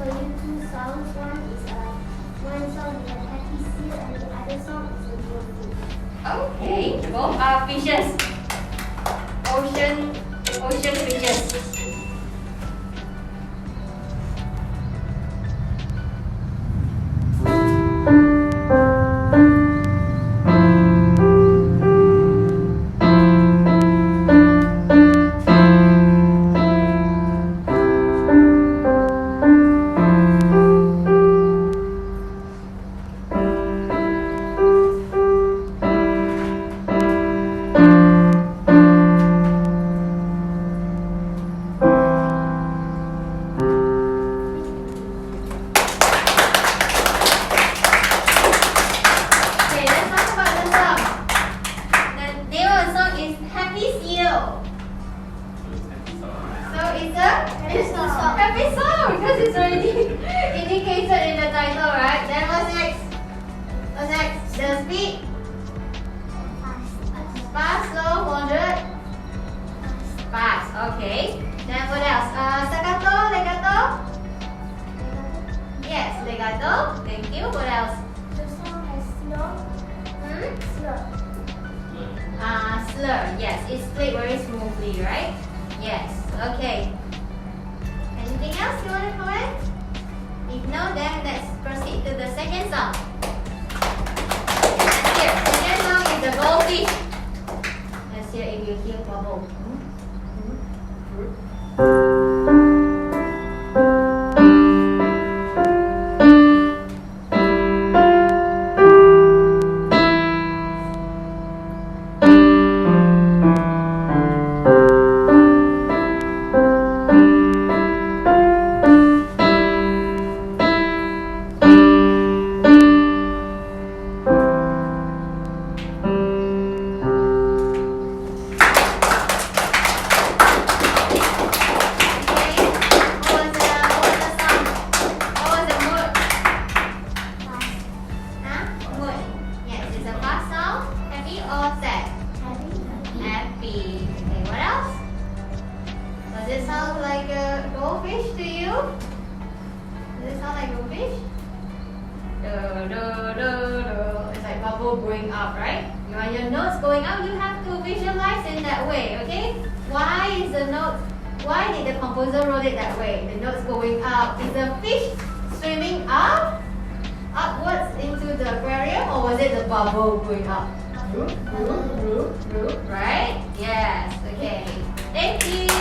for you two songs. One song is a happy seal and the other song is a goldfish. Okay, both are fishes. Ocean fishes. Happy song because it's already indicated in the title, right? Then what's next? What's next? The speed? Fast, slow, moderate? Fast, okay. Then what else? Staccato, legato? Yes, legato. Thank you. What else? The song has slow. Slur. Slur. Yes, it's played very smoothly, right? Yes. Okay. Anything else you want to comment? If no, then let's proceed to the second song. Let's hear. Second song is the Goldfish. Let's hear if you hear bubble. Does it sound like a goldfish to you? Does it sound like goldfish? It's like bubble going up, right? You want your notes going up, you have to visualize in that way, okay? Why did the composer wrote it that way? The notes going up. Is the fish swimming up? Upwards into the aquarium, or was it the bubble going up? Right? Yes, okay. Thank you.